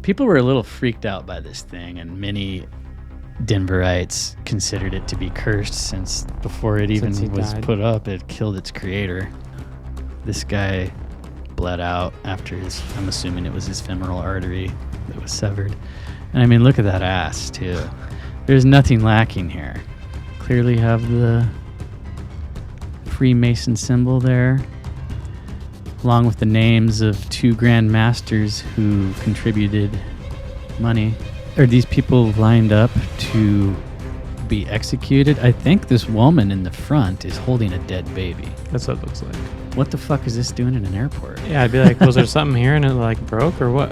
People were a little freaked out by this thing, and many Denverites considered it to be cursed since before it even was put up, it killed its creator. This guy bled out after I'm assuming it was his femoral artery that was severed. And I mean, look at that ass, too. There's nothing lacking here. Clearly have the Freemason symbol there, along with the names of 2 Grand Masters who contributed money. Are these people lined up to be executed? I think this woman in the front is holding a dead baby. That's what it looks like. What the fuck is this doing in an airport? Yeah, I'd be like, was there something here and it like broke or what?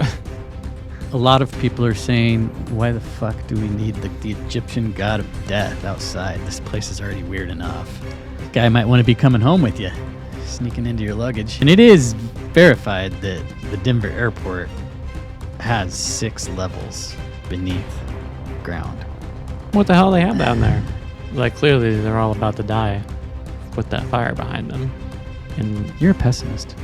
A lot of people are saying, why the fuck do we need the Egyptian god of death outside? This place is already weird enough. This guy might want to be coming home with you, sneaking into your luggage. And it is verified that the Denver airport has 6 levels beneath ground. What the hell they have down there? Like, clearly they're all about to die with that fire behind them. And you're a pessimist.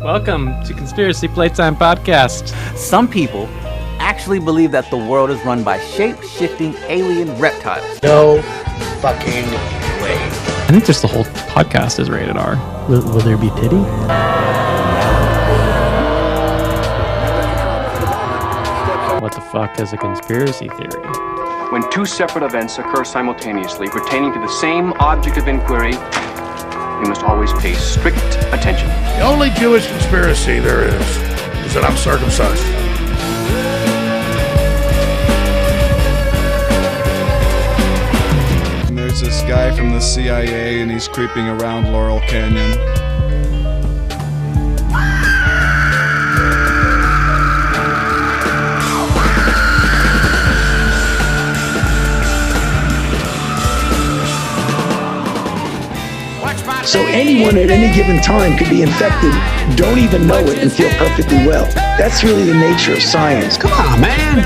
Welcome to Conspiracy Playtime Podcast. Some people actually believe that the world is run by shape-shifting alien reptiles. No fucking way. I think just the whole podcast is rated R. Will there be titty? What the fuck is a conspiracy theory? When 2 separate events occur simultaneously pertaining to the same object of inquiry, you must always pay strict attention. The only Jewish conspiracy there is that I'm circumcised. And there's this guy from the CIA and he's creeping around Laurel Canyon. So anyone at any given time could be infected, don't even know it, and feel perfectly well. That's really the nature of science. Come on, man.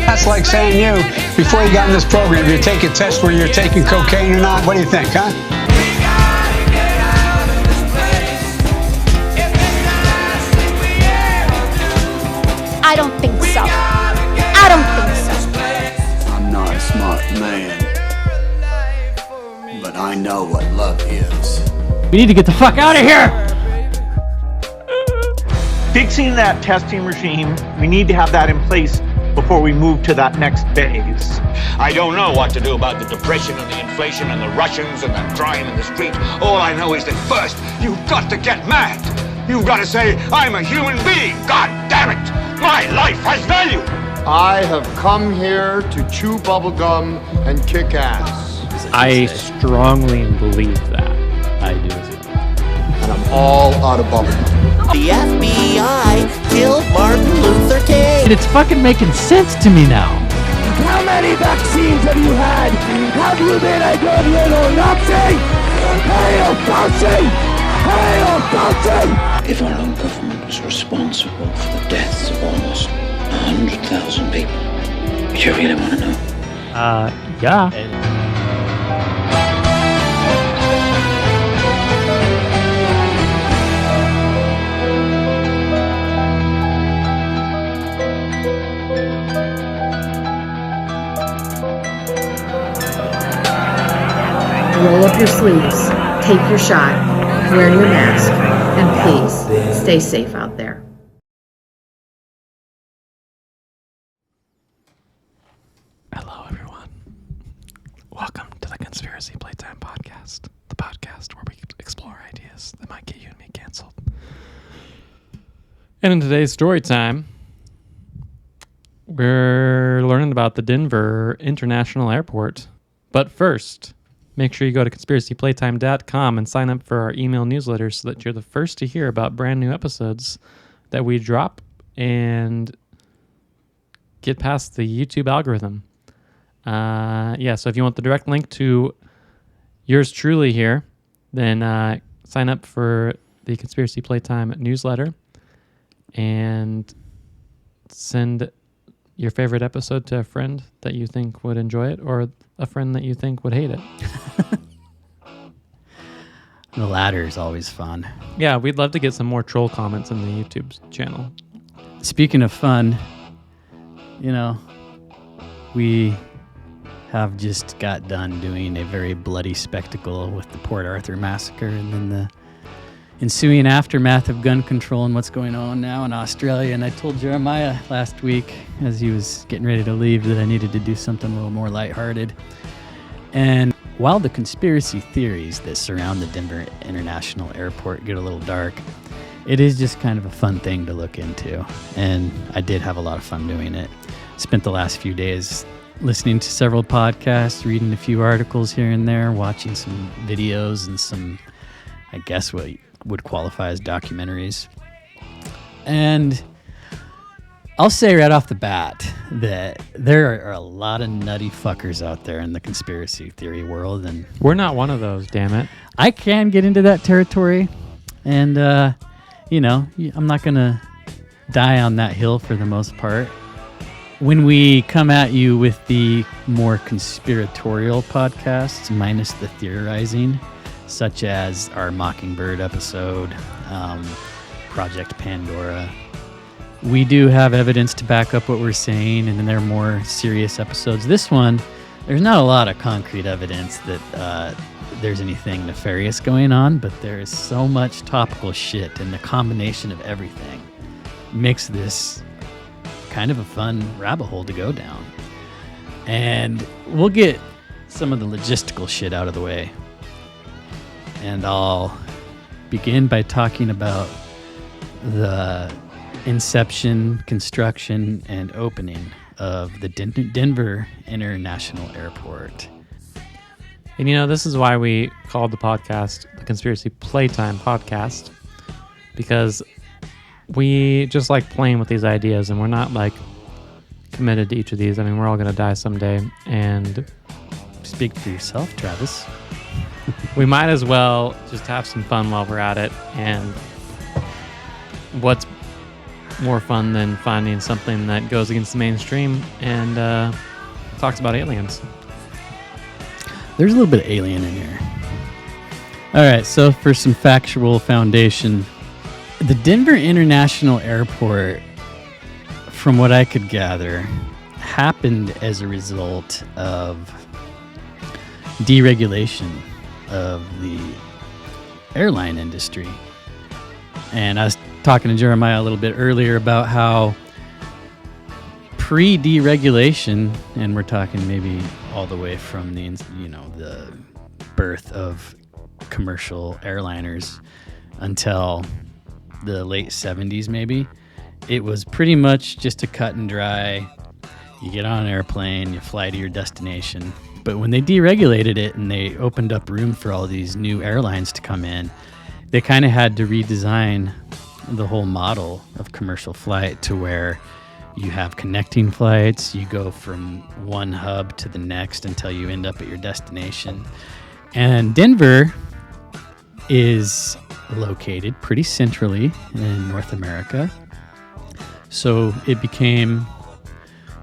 That's like saying before you got in this program, you take a test where you're taking cocaine or not. What do you think, huh? I don't think so. I don't think so. I'm not a smart man, but I know what love is. We need to get the fuck out of here! Fixing that testing regime, we need to have that in place before we move to that next phase. I don't know what to do about the depression and the inflation and the Russians and the crime in the street. All I know is that first, you've got to get mad. You've got to say, I'm a human being. God damn it. My life has value. I have come here to chew bubblegum and kick ass. I strongly believe that. I do as well. And I'm all out of bubblegum. The FBI killed Martin Luther King. And it's fucking making sense to me now. How many vaccines have you had? Have you been a good little Nazi? Hail Fauci! Hail Fauci! If our own government was responsible for the deaths of almost 100,000 people, would you really want to know? Yeah. Roll up your sleeves, take your shot, wear your mask, and please stay safe out there. Hello, everyone. Welcome to the Conspiracy Playtime Podcast, the podcast where we explore ideas that might get you and me canceled. And in today's story time, we're learning about the Denver International Airport. But first, make sure you go to conspiracyplaytime.com and sign up for our email newsletter so that you're the first to hear about brand new episodes that we drop and get past the YouTube algorithm. So if you want the direct link to yours truly here, then sign up for the Conspiracy Playtime newsletter. and send your favorite episode to a friend that you think would enjoy it or a friend that you think would hate it. The latter is always fun. Yeah, we'd love to get some more troll comments in the YouTube channel. Speaking of fun, we have just got done doing a very bloody spectacle with the Port Arthur massacre and then the ensuing aftermath of gun control and what's going on now in Australia. And I told Jeremiah last week as he was getting ready to leave that I needed to do something a little more lighthearted. And while the conspiracy theories that surround the Denver International Airport get a little dark, it is just kind of a fun thing to look into. And I did have a lot of fun doing it. Spent the last few days listening to several podcasts, reading a few articles here and there, watching some videos and some, I guess what would qualify as documentaries. And I'll say right off the bat that there are a lot of nutty fuckers out there in the conspiracy theory world, and we're not one of those, damn it. I can get into that territory, and I'm not gonna die on that hill for the most part. When we come at you with the more conspiratorial podcasts, minus the theorizing, such as our Mockingbird episode, Project Pandora, we do have evidence to back up what we're saying, and then there are more serious episodes. This one, there's not a lot of concrete evidence that there's anything nefarious going on, but there is so much topical shit, and the combination of everything makes this kind of a fun rabbit hole to go down. And we'll get some of the logistical shit out of the way. And I'll begin by talking about the inception, construction, and opening of the Denver International Airport. And this is why we called the podcast the Conspiracy Playtime Podcast, because we just like playing with these ideas, and we're not committed to each of these. I mean, we're all going to die someday, and speak for yourself, Travis. We might as well just have some fun while we're at it. And what's more fun than finding something that goes against the mainstream and talks about aliens? There's a little bit of alien in here. All right, so for some factual foundation, the Denver International Airport, from what I could gather, happened as a result of deregulation of the airline industry. And I was talking to Jeremiah a little bit earlier about how pre-deregulation, and we're talking maybe all the way from the birth of commercial airliners until the late 70s maybe, it was pretty much just a cut and dry, you get on an airplane, you fly to your destination. But when they deregulated it and they opened up room for all these new airlines to come in, they kind of had to redesign the whole model of commercial flight to where you have connecting flights, you go from one hub to the next until you end up at your destination. And Denver is located pretty centrally in North America, so it became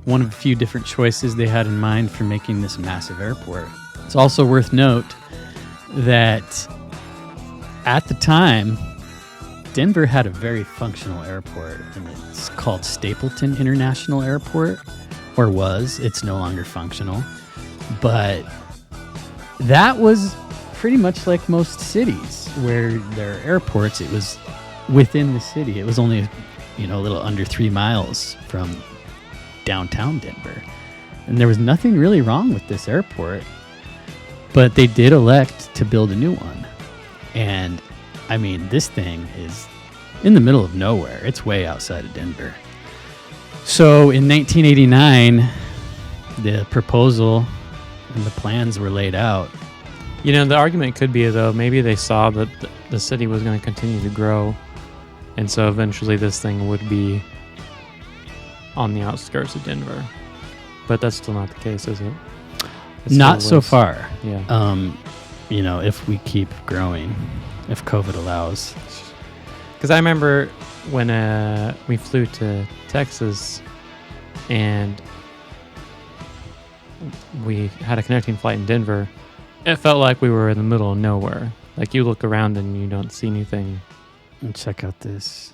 one of a few different choices they had in mind for making this massive airport. It's also worth note that at the time, Denver had a very functional airport, and it's called Stapleton International Airport, or was. It's no longer functional. But that was pretty much like most cities where there are airports. It was within the city. It was only, a little under 3 miles from downtown Denver. And there was nothing really wrong with this airport, but they did elect to build a new one. And I mean, this thing is in the middle of nowhere. It's way outside of Denver. So in 1989, the proposal and the plans were laid out. The argument could be, though, maybe they saw that the city was going to continue to grow, and so eventually this thing would be on the outskirts of Denver. But that's still not the case, is it? Not so far. Yeah. If we keep growing, if COVID allows. Because I remember when we flew to Texas and we had a connecting flight in Denver, it felt like we were in the middle of nowhere. Like you look around and you don't see anything. And check out this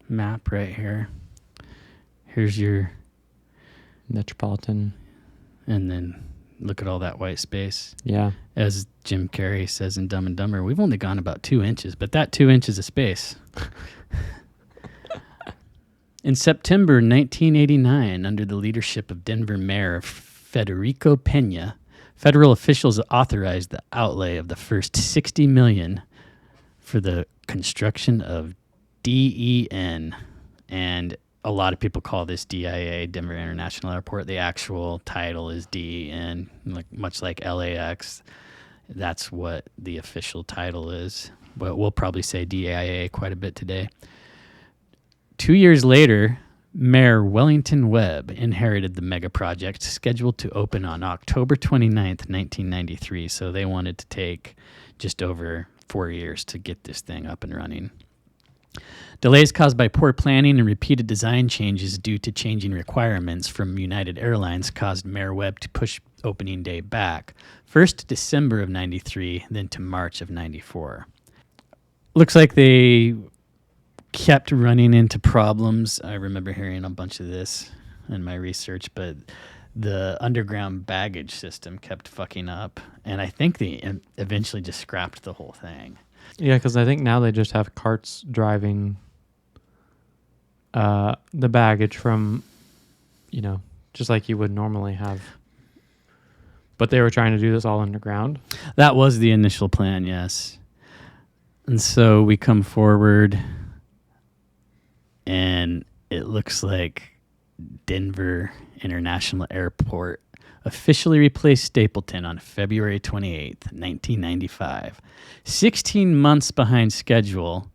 map right here. Here's your metropolitan. And then look at all that white space. Yeah. As Jim Carrey says in Dumb and Dumber, we've only gone about 2 inches, but that 2 inches of space. In September 1989, under the leadership of Denver Mayor Federico Pena, federal officials authorized the outlay of the first $60 million for the construction of DEN. And a lot of people call this DIA, Denver International Airport. The actual title is DEN, much like LAX. That's what the official title is. But we'll probably say DIA quite a bit today. 2 years later, Mayor Wellington Webb inherited the mega project, scheduled to open on October 29th, 1993. So they wanted to take just over 4 years to get this thing up and running. Delays caused by poor planning and repeated design changes due to changing requirements from United Airlines caused Mayor Webb to push opening day back, first to December of 93, then to March of 94. Looks like they kept running into problems. I remember hearing a bunch of this in my research, but the underground baggage system kept fucking up, and I think they eventually just scrapped the whole thing. Yeah, because I think now they just have carts driving the baggage from, just like you would normally have. But they were trying to do this all underground? That was the initial plan, yes. And so we come forward, and it looks like Denver International Airport officially replaced Stapleton on February 28th, 1995. 16 months behind schedule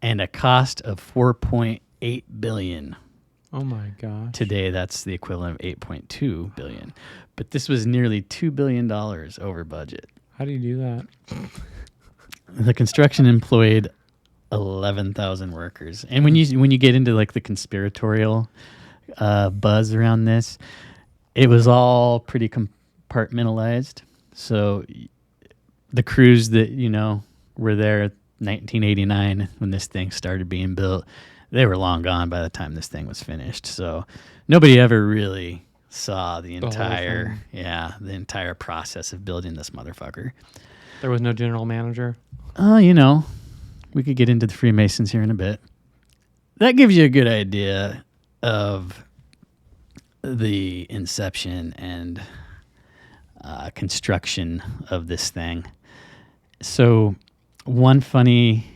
and a cost of $4.8 billion. Oh my gosh. Today, that's the equivalent of $8.2 billion. But this was nearly $2 billion over budget. How do you do that? The construction employed 11,000 workers. And when you get into like the conspiratorial buzz around this, it was all pretty compartmentalized. So the crews that, were there 1989 when this thing started being built, they were long gone by the time this thing was finished. So nobody ever really saw the entire process of building this motherfucker. There was no general manager? We could get into the Freemasons here in a bit. That gives you a good idea of the inception and construction of this thing. So one funny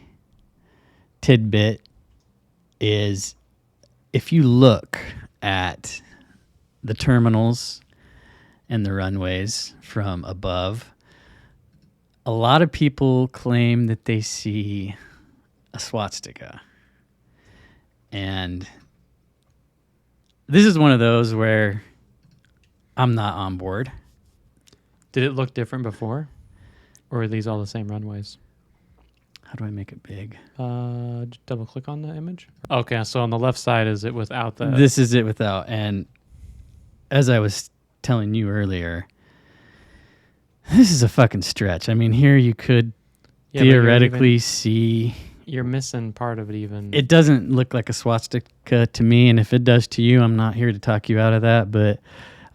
tidbit is if you look at the terminals and the runways from above, a lot of people claim that they see a swastika. And this is one of those where I'm not on board. Did it look different before? Or are these all the same runways? How do I make it big? Just double click on the image. Okay, so on the left side is it without the... This is it without. And as I was telling you earlier, this is a fucking stretch. I mean, here you could theoretically see... You're missing part of it even. It doesn't look like a swastika to me, and if it does to you, I'm not here to talk you out of that, but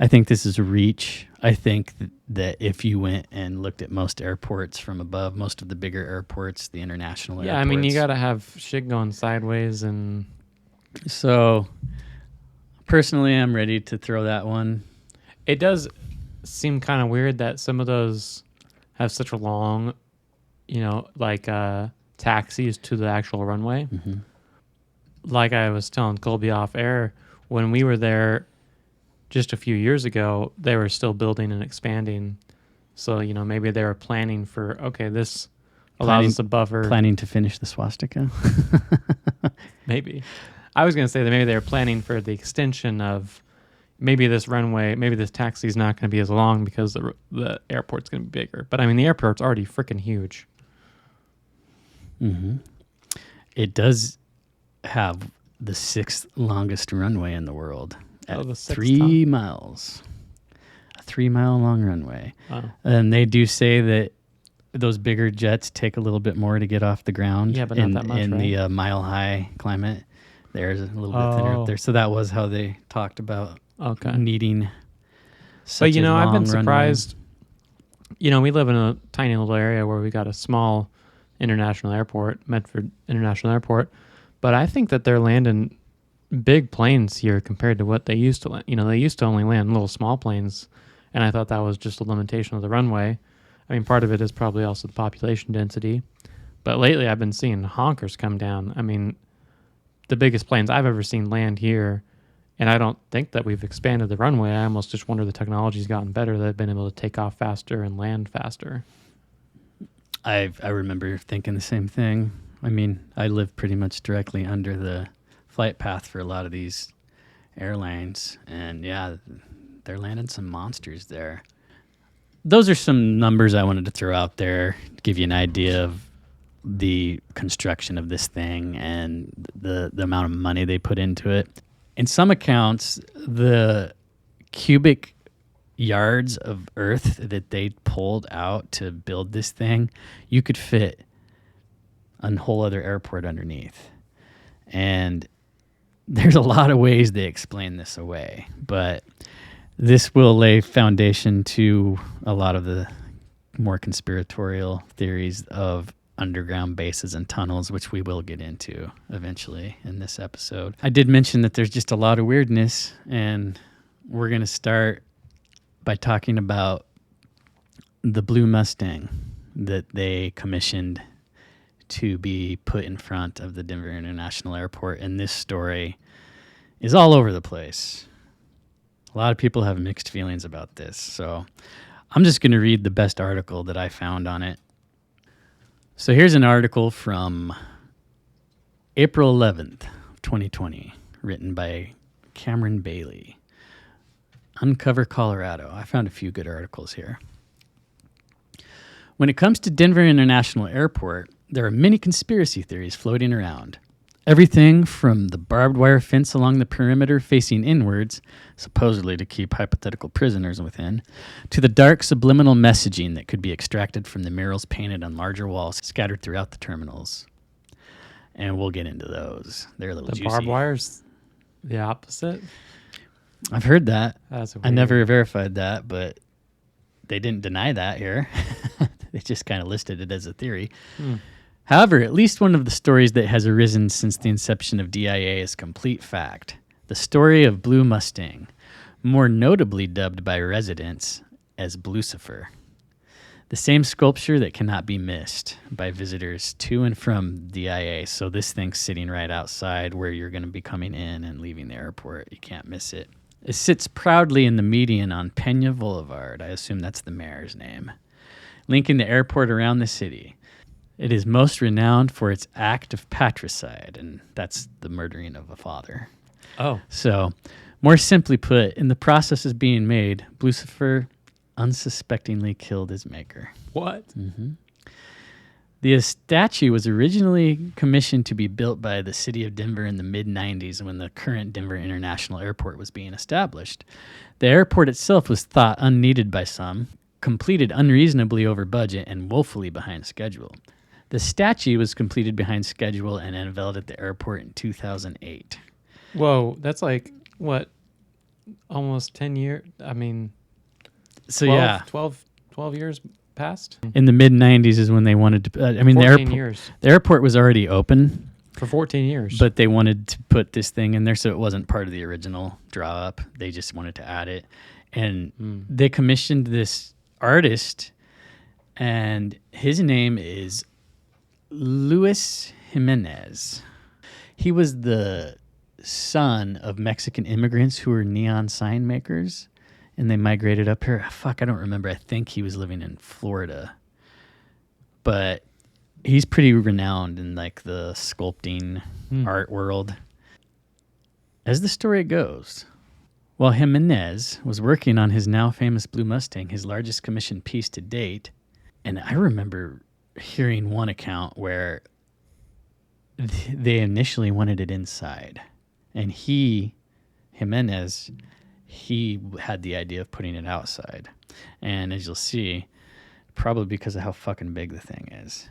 I think this is a reach. I think that if you went and looked at most airports from above, most of the bigger airports, the international airports. Yeah, I mean, you got to have shit going sideways. And so, personally, I'm ready to throw that one. It does seem kind of weird that some of those have such a long, taxis to the actual runway. Mm-hmm. Like I was telling Colby off air, when we were there just a few years ago, they were still building and expanding. So, maybe they were planning for, this allows us a buffer. Planning to finish the swastika? Maybe. I was going to say that maybe they were planning for the extension of maybe this runway, maybe this taxi is not going to be as long because the airport's going to be bigger. But I mean, the airport's already freaking huge. Mm-hmm. it does have the 6th longest runway in the world at 3 miles. A 3-mile long runway. Wow. And they do say that those bigger jets take a little bit more to get off the ground. Yeah, but not that much, in right? the mile-high climate. There's a little bit thinner up there. So that was how they talked about needing such But, a I've been long surprised. We live in a tiny little area where we got a small international airport, Medford International Airport. But I think that they're landing big planes here compared to what they used to land. They used to only land little small planes. And I thought that was just a limitation of the runway. I mean, part of it is probably also the population density. But lately I've been seeing honkers come down. I mean, the biggest planes I've ever seen land here, and I don't think that we've expanded the runway. I almost just wonder the technology's gotten better. They've been able to take off faster and land faster. I remember thinking the same thing. I mean, I live pretty much directly under the flight path for a lot of these airlines, and yeah, they're landing some monsters there. Those are some numbers I wanted to throw out there to give you an idea of the construction of this thing and the amount of money they put into it. In some accounts, the cubic yards of earth that they pulled out to build this thing, you could fit a whole other airport underneath. And there's a lot of ways they explain this away, but this will lay foundation to a lot of the more conspiratorial theories of underground bases and tunnels, which we will get into eventually in this episode. I did mention that there's just a lot of weirdness, and we're going to start by talking about the Blue Mustang that they commissioned to be put in front of the Denver International Airport. And this story is all over the place. A lot of people have mixed feelings about this. So I'm just going to read the best article that I found on it. So here's an article from April 11th, 2020, written by Cameron Bailey. Uncover Colorado. I found a few good articles here. When it comes to Denver International Airport, there are many conspiracy theories floating around. Everything from the barbed wire fence along the perimeter facing inwards, supposedly to keep hypothetical prisoners within, to the dark subliminal messaging that could be extracted from the murals painted on larger walls scattered throughout the terminals. And we'll get into those. They're a little juicy. The barbed wire's the opposite? I've heard that. That's I never verified that, but they didn't deny that here. They just kind of listed it as a theory. However, at least one of the stories that has arisen since the inception of DIA is complete fact. The story of Blue Mustang, more notably dubbed by residents as Blucifer. The same sculpture that cannot be missed by visitors to and from DIA. So this thing's sitting right outside where you're going to be coming in and leaving the airport. You can't miss it. It sits proudly in the median on Pena Boulevard. I assume that's the mayor's name, linking the airport around the city. It is most renowned for its act of patricide, and that's the murdering of a father. Oh. So, more simply put, in the process of being made, Blucifer unsuspectingly killed his maker. What? Mm-hmm. The statue was originally commissioned to be built by the city of Denver in the mid-90s when the current Denver International Airport was being established. The airport itself was thought unneeded by some, completed unreasonably over budget, and woefully behind schedule. The statue was completed behind schedule and unveiled at the airport in 2008. Whoa, that's like, what, almost 10 years? I mean, so 12 years passed? In the mid-90s is when they wanted to... the airport was already open. For 14 years. But they wanted to put this thing in there so it wasn't part of the original draw-up. They just wanted to add it. And they commissioned this artist, and his name is Luis Jimenez. He was the son of Mexican immigrants who were neon sign makers, and they migrated up here. I don't remember. I think he was living in Florida. But he's pretty renowned in like the sculpting art world. As the story goes, while Jimenez was working on his now famous Blue Mustang, his largest commissioned piece to date, and I remember hearing one account where they initially wanted it inside, and Jimenez, he had the idea of putting it outside. And as you'll see, probably because of how fucking big the thing is,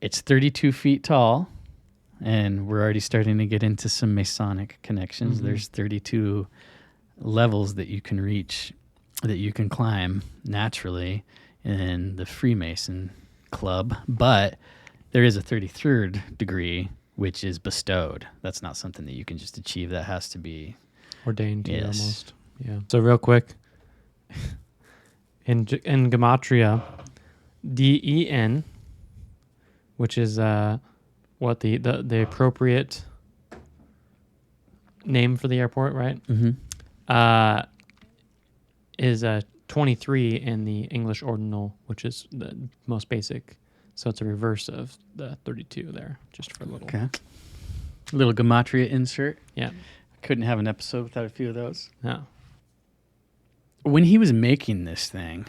it's 32 feet tall, and we're already starting to get into some Masonic connections. Mm-hmm. There's 32 levels that you can reach, that you can climb naturally in the Freemason club, but there is a 33rd degree, which is bestowed. That's not something that you can just achieve. That has to be ordained to you yes. almost. Yeah. So real quick, in Gematria, DEN, which is what the appropriate name for the airport, right? Mm-hmm. Is 23 in the English ordinal, which is the most basic. So it's a reverse of the 32 there, just for a little. Okay. Little Gematria insert. Yeah. Couldn't have an episode without a few of those. No. When he was making this thing,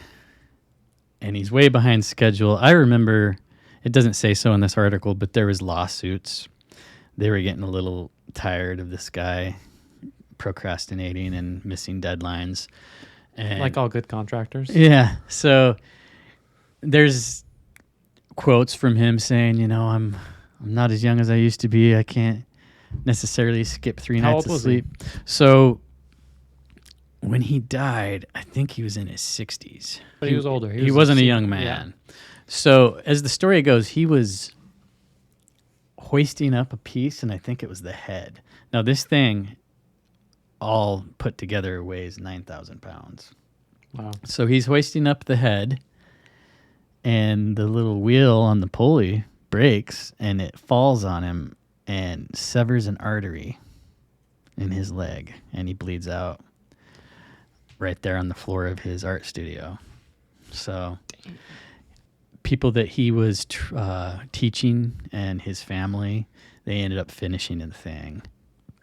and he's way behind schedule, I remember, it doesn't say so in this article, but there was lawsuits. They were getting a little tired of this guy procrastinating and missing deadlines. And like all good contractors. Yeah. So there's quotes from him saying, I'm not as young as I used to be. I can't necessarily skip 3 How nights old of was sleep. So when he died, I think he was in his 60s. But he was older. He wasn't a young man. Yeah. So as the story goes, he was hoisting up a piece, and I think it was the head. Now, this thing all put together weighs 9,000 pounds. Wow. So he's hoisting up the head, and the little wheel on the pulley breaks, and it falls on him and severs an artery in his leg, and he bleeds out right there on the floor of his art studio. So people that he was teaching and his family, they ended up finishing the thing.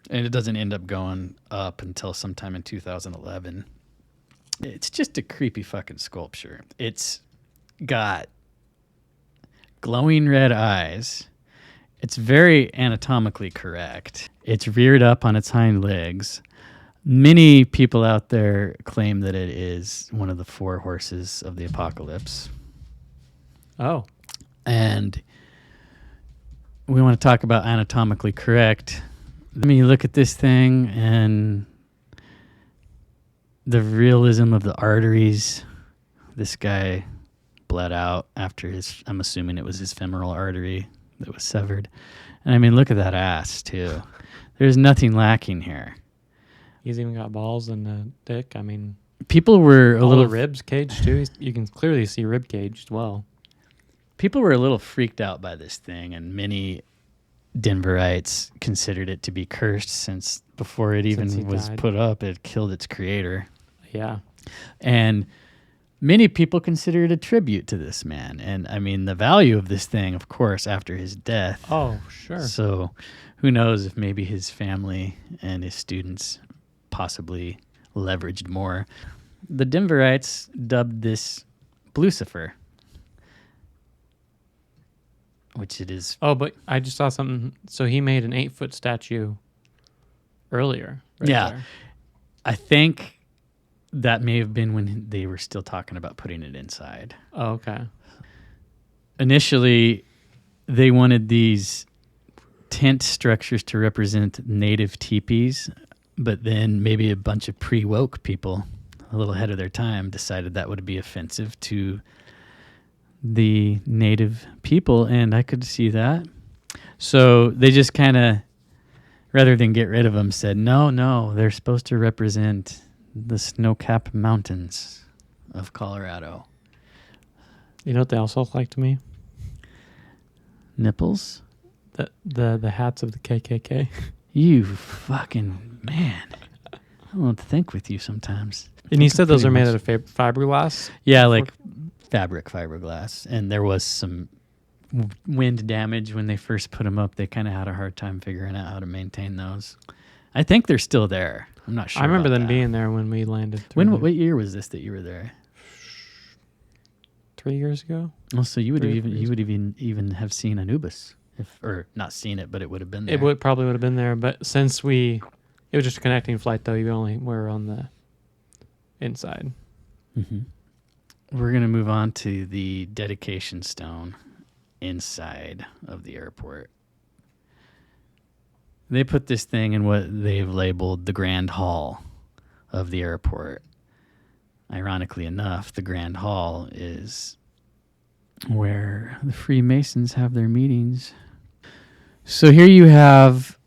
And it doesn't end up going up until sometime in 2011. It's just a creepy fucking sculpture. It's got glowing red eyes. It's very anatomically correct. It's reared up on its hind legs. Many people out there claim that it is one of the 4 horses of the apocalypse. Oh. And we want to talk about anatomically correct. I mean, you look at this thing and the realism of the arteries. This guy bled out after I'm assuming it was his femoral artery that was severed. And I mean, look at that ass too. There's nothing lacking here. He's even got balls and a dick. I mean, people were a little the ribs cage too. You can clearly see rib cage as well. People were a little freaked out by this thing, and many Denverites considered it to be cursed since before it even was put up, it killed its creator. Yeah. And many people consider it a tribute to this man. And I mean, the value of this thing, of course, after his death. Oh, sure. So who knows if maybe his family and his students possibly leveraged more. The Denverites dubbed this Blucifer, which it is. Oh, but I just saw something. So he made an 8-foot statue earlier. Right there. I think that may have been when they were still talking about putting it inside. Oh, okay. Initially, they wanted these tent structures to represent native teepees, but then maybe a bunch of pre-woke people, a little ahead of their time, decided that would be offensive to the native people, and I could see that. So they just kind of, rather than get rid of them, said, no, they're supposed to represent the snow-capped mountains of Colorado. You know what they also look like to me? Nipples? The hats of the KKK. You fucking man. I don't know what to think with you sometimes. And you said those are made out of fiberglass? Yeah, like fabric fiberglass. And there was some wind damage when they first put them up. They kind of had a hard time figuring out how to maintain those. I think they're still there. I'm not sure. I remember them being there when we landed. What year was this that you were there? 3 years ago. Oh, so you would even have seen Anubis. or not seen it, but it would have been there. It probably would have been there, but since it was just a connecting flight, though, you only were on the inside. Mm-hmm. We're going to move on to the dedication stone inside of the airport. They put this thing in what they've labeled the Grand Hall of the airport. Ironically enough, the Grand Hall is where the Freemasons have their meetings. So here you have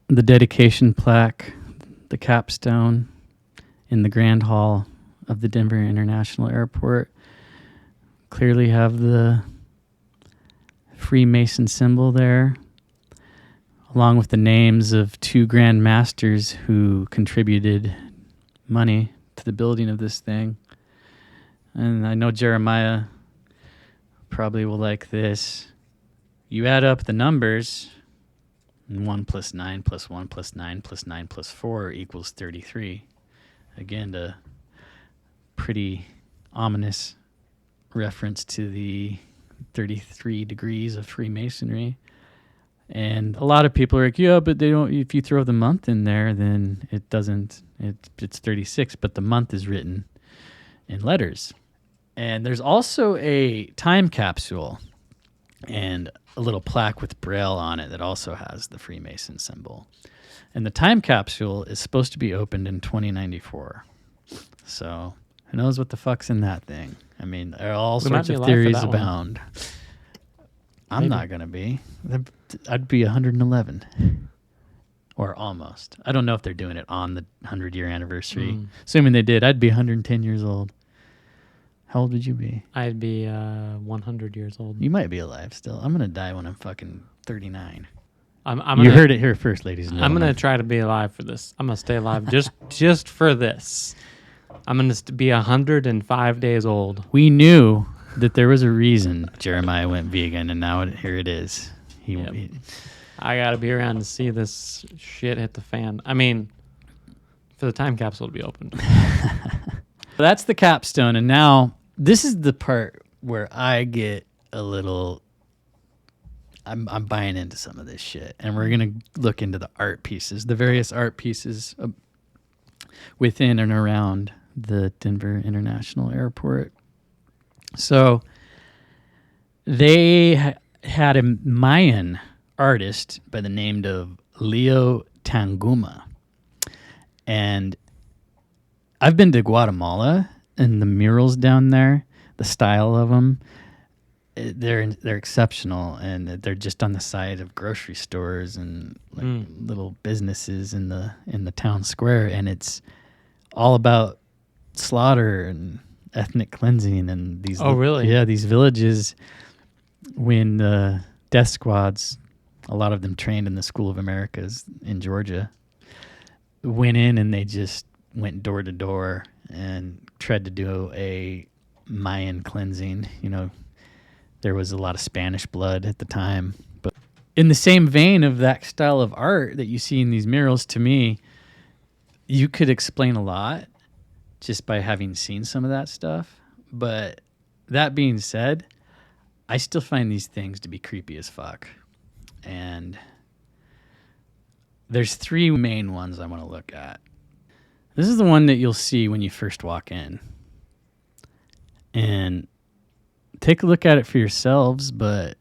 the dedication plaque, the capstone in the Grand Hall of the Denver International Airport. Clearly have the Freemason symbol there, along with the names of 2 Grand Masters who contributed money to the building of this thing. And I know Jeremiah probably will like this. You add up the numbers, and 1 + 9 + 1 + 9 + 9 + 4 equals 33. Again, a pretty ominous reference to the 33 degrees of Freemasonry. And a lot of people are like, yeah, but they don't. If you throw the month in there, then it doesn't. It's 36, but the month is written in letters. And there's also a time capsule and a little plaque with Braille on it that also has the Freemason symbol. And the time capsule is supposed to be opened in 2094. So who knows what the fuck's in that thing? I mean, there are all sorts of theories abound. I'm not going to be. I'd be 111. Or almost. I don't know if they're doing it on the 100-year anniversary. Assuming they did, I'd be 110 years old. How old would you be? I'd be 100 years old. You might be alive still. I'm going to die when I'm fucking 39. You heard it here first, ladies and gentlemen. I'm going to try to be alive for this. I'm going to stay alive just for this. I'm going to be 105 days old. We knew that there was a reason Jeremiah went vegan, and now here it is. I got to be around to see this shit hit the fan. I mean, for the time capsule to be opened. That's the capstone, and now this is the part where I get a little... I'm buying into some of this shit, and we're going to look into the art pieces, the various art pieces within and around the Denver International Airport. So they had a Mayan artist by the name of Leo Tanguma. And I've been to Guatemala, and the murals down there, the style of them, they're exceptional, and they're just on the side of grocery stores and little businesses in the town square, and it's all about slaughter and ethnic cleansing and these. Oh, really? Yeah, these villages. When the death squads, a lot of them trained in the School of Americas in Georgia, went in and they just went door to door and tried to do a Mayan cleansing. You know, there was a lot of Spanish blood at the time. But in the same vein of that style of art that you see in these murals, to me, you could explain a lot just by having seen some of that stuff. But that being said, I still find these things to be creepy as fuck. And there's 3 main ones I want to look at. This is the one that you'll see when you first walk in. And take a look at it for yourselves, but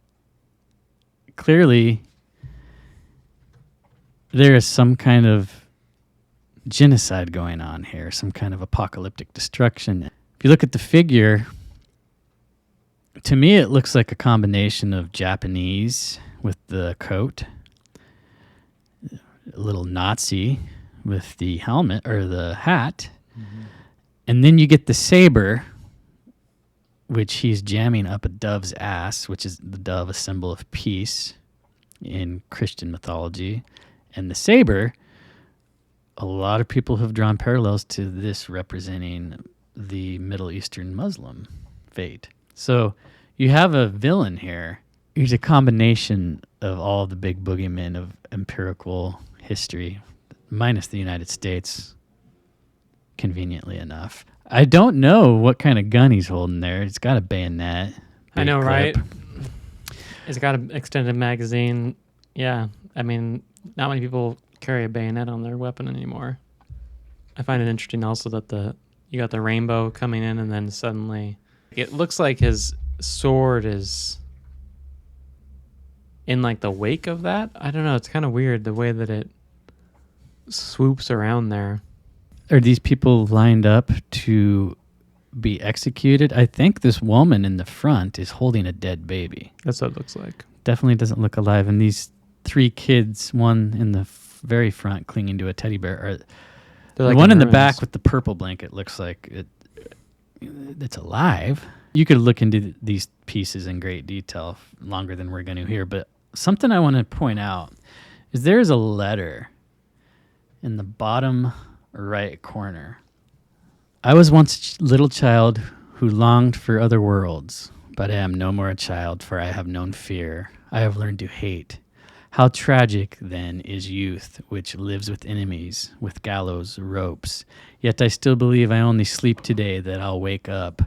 clearly there is some kind of genocide going on here, some kind of apocalyptic destruction. If you look at the figure, to me it looks like a combination of Japanese with the coat, a little Nazi with the helmet or the hat, and then you get the saber, which he's jamming up a dove's ass, which is the dove, a symbol of peace in Christian mythology. And the saber, a lot of people have drawn parallels to this representing the Middle Eastern Muslim fate. So you have a villain here. He's a combination of all the big boogeymen of empirical history, minus the United States, conveniently enough. I don't know what kind of gun he's holding there. It's got a bayonet. I know, clip. right? It's got an extended magazine. Yeah, I mean, not many people carry a bayonet on their weapon anymore. I find it interesting also that you got the rainbow coming in, and then suddenly it looks like his sword is in like the wake of that. I don't know. It's kind of weird the way that it swoops around there. Are these people lined up to be executed? I think this woman in the front is holding a dead baby. That's what it looks like. Definitely doesn't look alive. And these 3 kids, one in the very front clinging to a teddy bear, the like one in the back with the purple blanket looks like it's alive. You could look into these pieces in great detail, longer than we're going to here. But something I want to point out is there's a letter in the bottom right corner. I was once a little child who longed for other worlds, but I am no more a child, for I have known fear. I have learned to hate. How tragic, then, is youth, which lives with enemies, with gallows ropes. Yet I still believe I only sleep today, that I'll wake up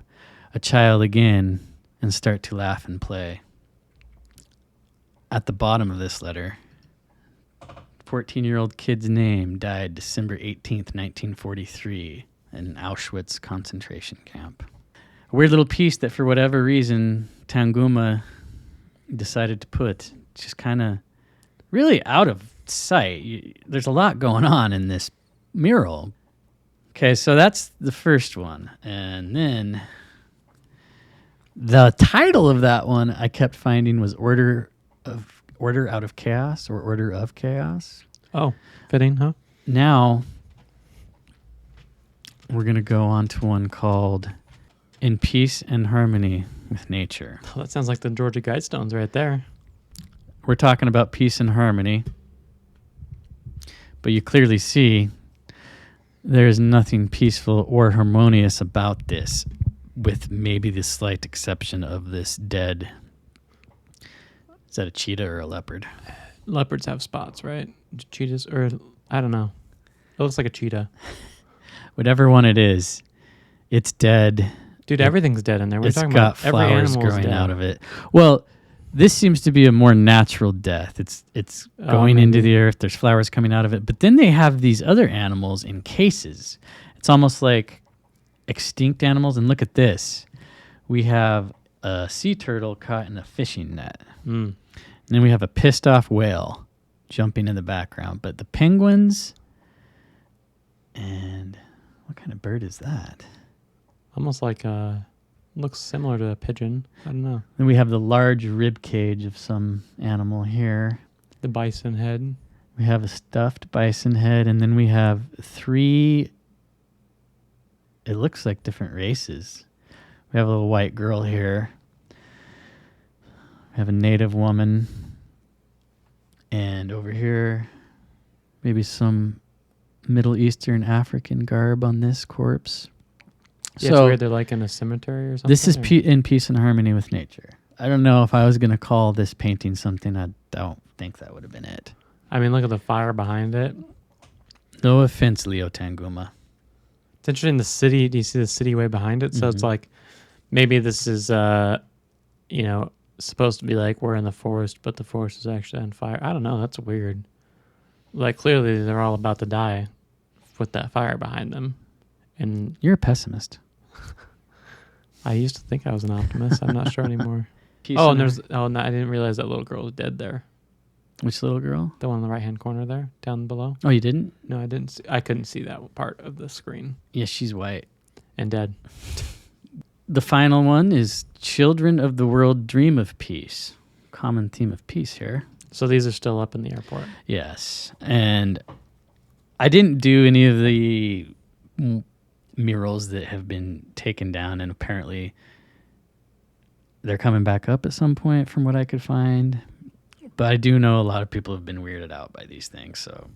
a child again and start to laugh and play. At the bottom of this letter, 14-year-old kid's name died December 18th, 1943, in an Auschwitz concentration camp. A weird little piece that, for whatever reason, Tanguma decided to put just kind of really out of sight. There's a lot going on in this mural. Okay, so that's the first one. And then the title of that one I kept finding was Order Out of Chaos or Order of Chaos. Oh, fitting, huh? Now we're going to go on to one called In Peace and Harmony with Nature. Oh, that sounds like the Georgia Guidestones right there. We're talking about peace and harmony, but you clearly see there is nothing peaceful or harmonious about this, with maybe the slight exception of this dead. Is that a cheetah or a leopard? Leopards have spots, right? Cheetahs, or I don't know. It looks like a cheetah. Whatever one it is, it's dead. Dude, everything's dead in there. We're talking about flowers growing out of it. Well, this seems to be a more natural death. It's going into the earth. There's flowers coming out of it. But then they have these other animals in cases. It's almost like extinct animals. And look at this. We have a sea turtle caught in a fishing net. And then we have a pissed off whale jumping in the background. But the penguins, and what kind of bird is that? Almost like looks similar to a pigeon. I don't know. Then we have the large rib cage of some animal here. The bison head. We have a stuffed bison head, and then we have 3, it looks like different races. We have a little white girl here. We have a native woman. And over here, maybe some Middle Eastern African garb on this corpse. Yeah, so it's weird. They're like in a cemetery or something. This is in peace and harmony with nature. I don't know if I was going to call this painting something. I don't think that would have been it. I mean, look at the fire behind it. No offense, Leo Tanguma. It's interesting. The city. Do you see the city way behind it? So it's like maybe this is, supposed to be like we're in the forest, but the forest is actually on fire. I don't know. That's weird. Like clearly they're all about to die with that fire behind them. And you're a pessimist. I used to think I was an optimist. I'm not sure anymore. I didn't realize that little girl was dead there. Which little girl? The one in the right-hand corner there, down below. Oh, you didn't? No, I didn't. I couldn't see that part of the screen. Yeah, she's white. And dead. The final one is Children of the World Dream of Peace. Common theme of peace here. So these are still up in the airport? Yes. And I didn't do any of the murals that have been taken down, and apparently they're coming back up at some point from what I could find. But I do know a lot of people have been weirded out by these things, so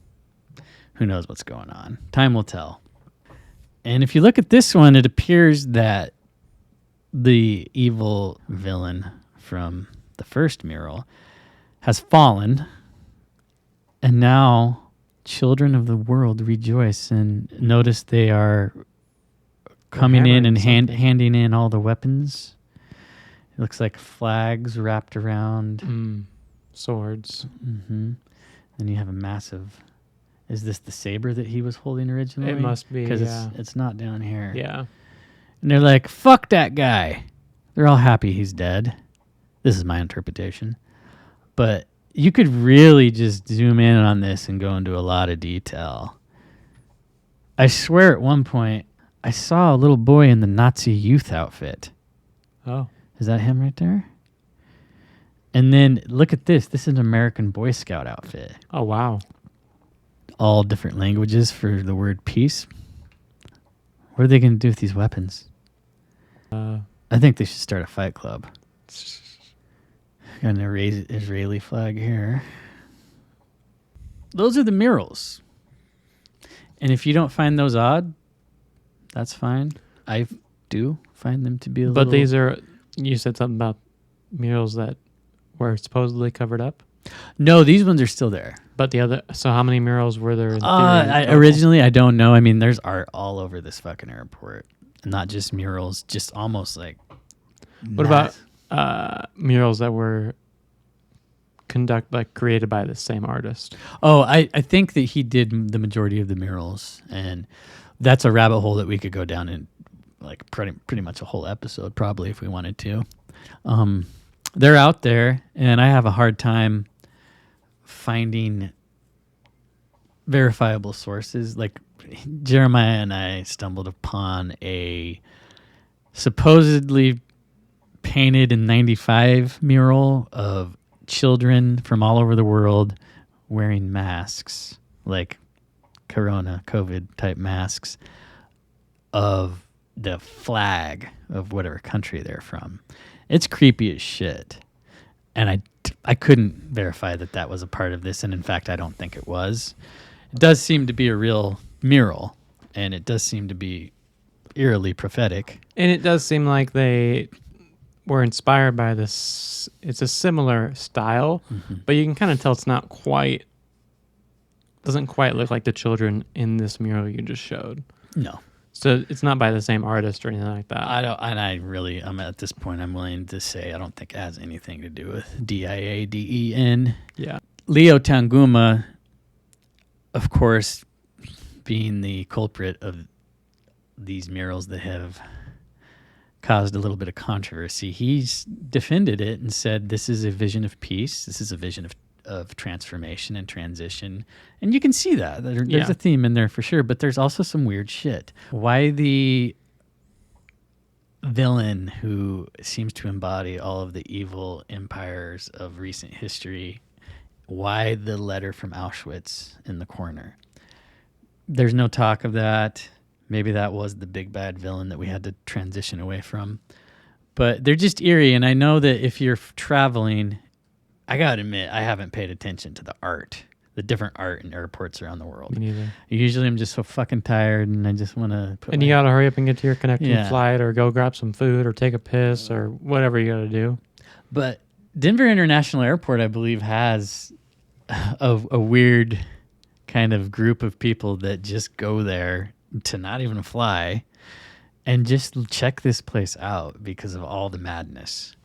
who knows what's going on. Time will tell. And if you look at this one, it appears that the evil villain from the first mural has fallen, and now children of the world rejoice, and notice they are coming in and handing in all the weapons It looks like flags wrapped around. Swords. Mm-hmm. Then you have a massive... Is this the saber that he was holding originally? It must be, because yeah. it's not down here. Yeah. And they're like, fuck that guy. They're all happy he's dead. This is my interpretation. But you could really just zoom in on this and go into a lot of detail. I swear at one point, I saw a little boy in the Nazi youth outfit. Oh. Is that him right there? And then look at this. This is an American Boy Scout outfit. Oh, wow. All different languages for the word peace. What are they going to do with these weapons? I think they should start a fight club. Got an Israeli flag here. Those are the murals. And if you don't find those odd, that's fine. I do find them to be a little... But these are... You said something about murals that were supposedly covered up? No, these ones are still there. But the other... So how many murals were there in originally, I don't know. I mean, there's art all over this fucking airport. Not just murals, just almost like... What about murals that were created by the same artist? Oh, I think that he did the majority of the murals, and that's a rabbit hole that we could go down in, like pretty much a whole episode, probably, if we wanted to. They're out there, and I have a hard time finding verifiable sources. Like Jeremiah and I stumbled upon a supposedly painted in 95 mural of children from all over the world wearing masks, like COVID type masks, of the flag of whatever country they're from. It's creepy as shit. And I couldn't verify that was a part of this, and in fact I don't think it was. It does seem to be a real mural, and it does seem to be eerily prophetic. And it does seem like they were inspired by this. It's a similar style, but you can kind of tell it's not quite, doesn't quite look like the children in this mural you just showed. No. So it's not by the same artist or anything like that. I'm at this point, I'm willing to say I don't think it has anything to do with DIADEN. Yeah. Leo Tanguma, of course, being the culprit of these murals that have caused a little bit of controversy, he's defended it and said this is a vision of peace. This is a vision of transformation and transition. And you can see that. There's a theme in there for sure, but there's also some weird shit. Why the villain who seems to embody all of the evil empires of recent history, why the letter from Auschwitz in the corner? There's no talk of that. Maybe that was the big bad villain that we had to transition away from. But they're just eerie, and I know that if you're traveling, I gotta admit, I haven't paid attention to the art, the different art in airports around the world. Me neither. Usually I'm just so fucking tired, and I just want to... And you gotta hurry up and get to your connecting flight, or go grab some food, or take a piss, or whatever you gotta do. But Denver International Airport, I believe, has a weird kind of group of people that just go there to not even fly and just check this place out because of all the madness.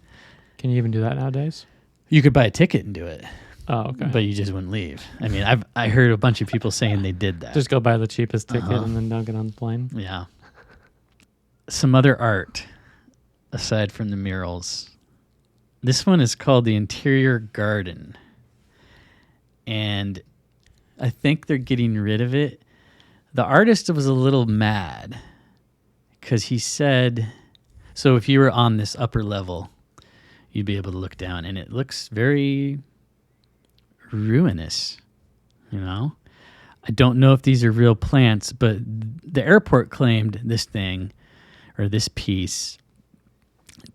Can you even do that nowadays? You could buy a ticket and do it. Oh, okay. But you just wouldn't leave. I mean, I heard a bunch of people saying they did that. Just go buy the cheapest ticket and then don't get on the plane. Yeah. Some other art aside from the murals. This one is called the Interior Garden. And I think they're getting rid of it. The artist was a little mad because he said, so if you were on this upper level, you'd be able to look down, and it looks very ruinous, you know? I don't know if these are real plants, but the airport claimed this thing, or this piece,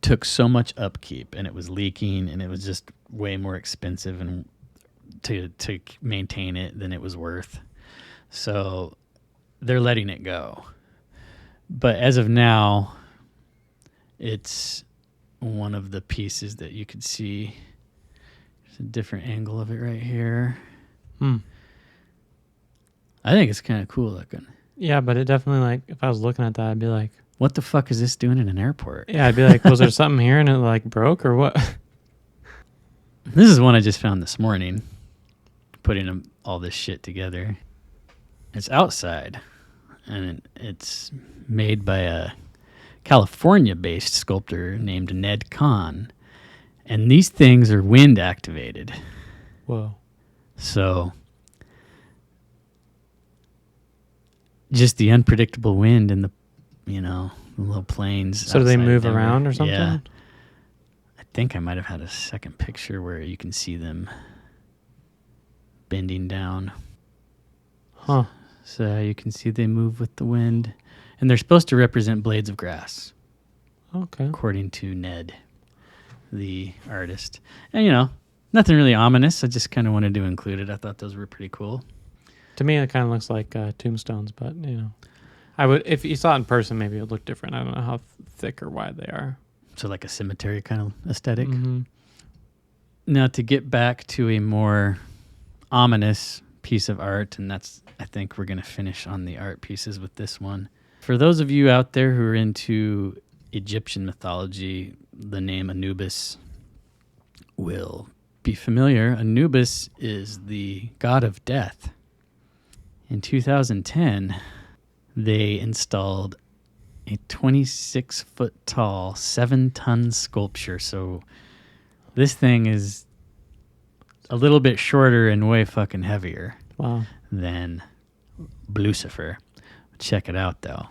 took so much upkeep, and it was leaking, and it was just way more expensive and to maintain it than it was worth. So they're letting it go. But as of now, it's one of the pieces that you could see. There's a different angle of it right here. I think it's kind of cool looking. Yeah, but it definitely, like, if I was looking at that, I'd be like, what the fuck is this doing in an airport? Yeah, I'd be like, was there something here and it like broke or what? This is one I just found this morning, putting all this shit together. It's outside, and it's made by a California-based sculptor named Ned Kahn. And these things are wind activated. Whoa. So just the unpredictable wind and the little planes. So do they move around or something? Yeah. I think I might have had a second picture where you can see them bending down. Huh. So you can see they move with the wind. And they're supposed to represent blades of grass. Okay. According to Ned, the artist. And, nothing really ominous. I just kind of wanted to include it. I thought those were pretty cool. To me, it kind of looks like tombstones, but, I would, if you saw it in person, maybe it would look different. I don't know how thick or wide they are. So like a cemetery kind of aesthetic. Mm-hmm. Now, to get back to a more ominous piece of art, and I think we're going to finish on the art pieces with this one. For those of you out there who are into Egyptian mythology, the name Anubis will be familiar. Anubis is the god of death. In 2010, they installed a 26-foot tall, 7-ton sculpture. So this thing is a little bit shorter and way fucking heavier than Lucifer. Check it out, though.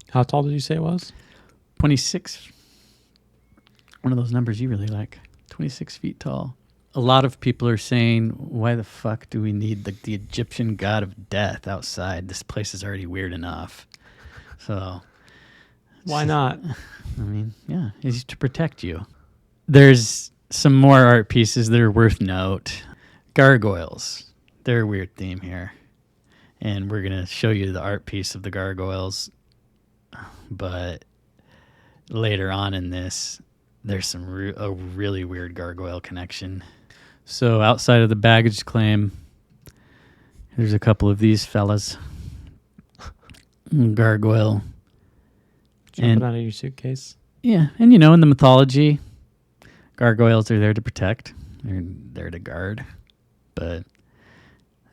How tall did you say it was? 26. One of those numbers you really like. 26 feet tall. A lot of people are saying, why the fuck do we need the Egyptian god of death outside? This place is already weird enough. So why not? I mean, yeah, it's to protect you. There's some more art pieces that are worth note. Gargoyles. They're a weird theme here. And we're going to show you the art piece of the gargoyles. But later on in this, there's a really weird gargoyle connection. So outside of the baggage claim, there's a couple of these fellas. Gargoyle. Jumping out of your suitcase. Yeah, and in the mythology, gargoyles are there to protect. They're there to guard. But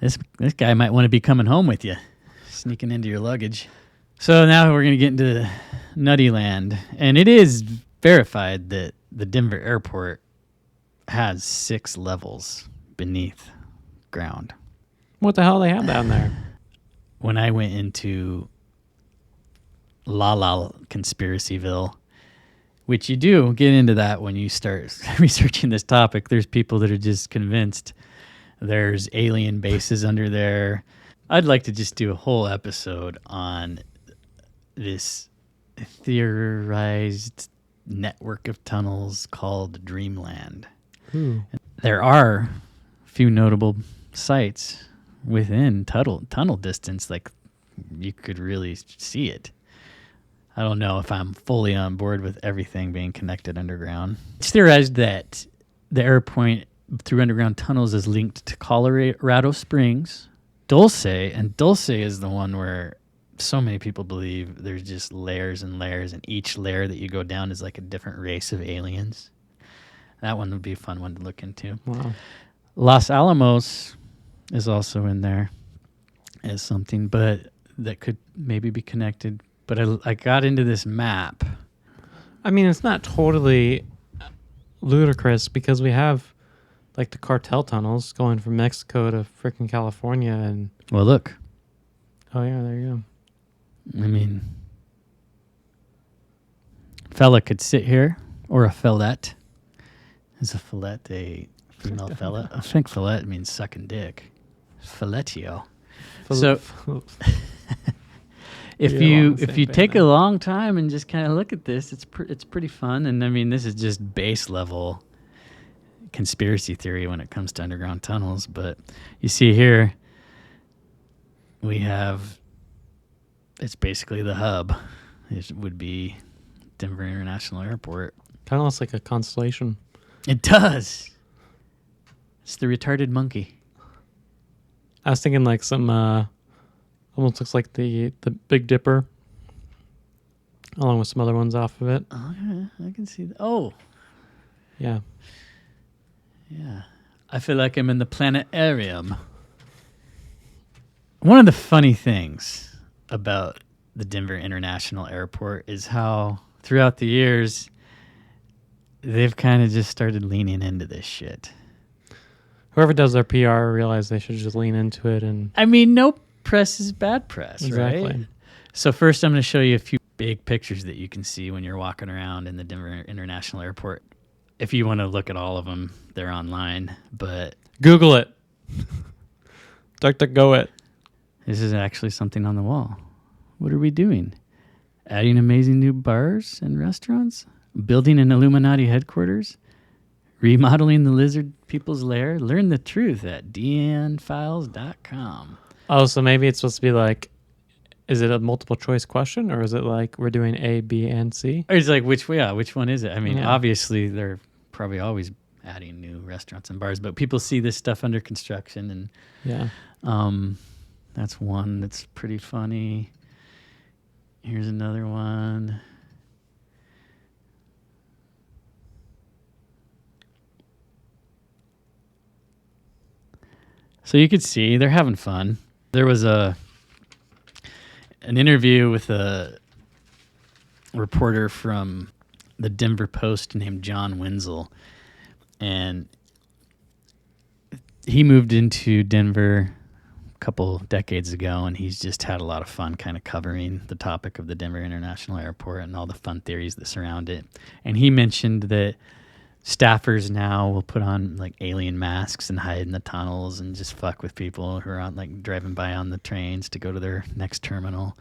this guy might want to be coming home with you, sneaking into your luggage. So now we're going to get into Nutty Land. And it is verified that the Denver airport has 6 levels beneath ground. What the hell do they have down there? When I went into La Conspiracyville, which you do get into that when you start researching this topic, there's people that are just convinced there's alien bases under there. I'd like to just do a whole episode on this theorized network of tunnels called Dreamland. Ooh. There are a few notable sites within tunnel distance, like you could really see it. I don't know if I'm fully on board with everything being connected underground. It's theorized that the airport through underground tunnels is linked to Colorado Springs, Dulce, and Dulce is the one where so many people believe there's just layers and layers, and each layer that you go down is like a different race of aliens. That one would be a fun one to look into. Wow. Los Alamos is also in there as something, but that could maybe be connected. But I got into this map. I mean, it's not totally ludicrous because we have like the cartel tunnels going from Mexico to frickin' California. And well, look. Oh, yeah, there you go. I mean, fella could sit here, or a fellette. Is a fellette a female fella? I think fellette means sucking dick. Fellatio. So if you take a long time and just kind of look at this, it's pretty fun. And I mean, this is just base level conspiracy theory when it comes to underground tunnels. But you see here, we have. It's basically the hub. It would be Denver International Airport. Kind of looks like a constellation. It does. It's the retarded monkey. I was thinking like some, almost looks like the Big Dipper, along with some other ones off of it. Oh, yeah, I can see that. Oh. Yeah. Yeah. I feel like I'm in the planetarium. One of the funny things about the Denver International Airport is how throughout the years they've kind of just started leaning into this shit. Whoever does their PR realized they should just lean into it. And I mean, no press is bad press, exactly. Right? So first I'm going to show you a few big pictures that you can see when you're walking around in the Denver International Airport. If you want to look at all of them, they're online, but Google it. DuckDuckGo it. This is actually something on the wall. What are we doing? Adding amazing new bars and restaurants? Building an Illuminati headquarters? Remodeling the lizard people's lair? Learn the truth at dnfiles.com. Oh, so maybe it's supposed to be like, is it a multiple choice question, or is it like we're doing A, B, and C? Or it's like, which one is it? I mean, obviously they're probably always adding new restaurants and bars, but people see this stuff under construction, and that's one that's pretty funny. Here's another one. So you could see they're having fun. There was an interview with a reporter from the Denver Post named John Wenzel, and he moved into Denver a couple decades ago, and he's just had a lot of fun kind of covering the topic of the Denver International Airport and all the fun theories that surround it. And he mentioned that staffers now will put on like alien masks and hide in the tunnels and just fuck with people who are on, like, driving by on the trains to go to their next terminal.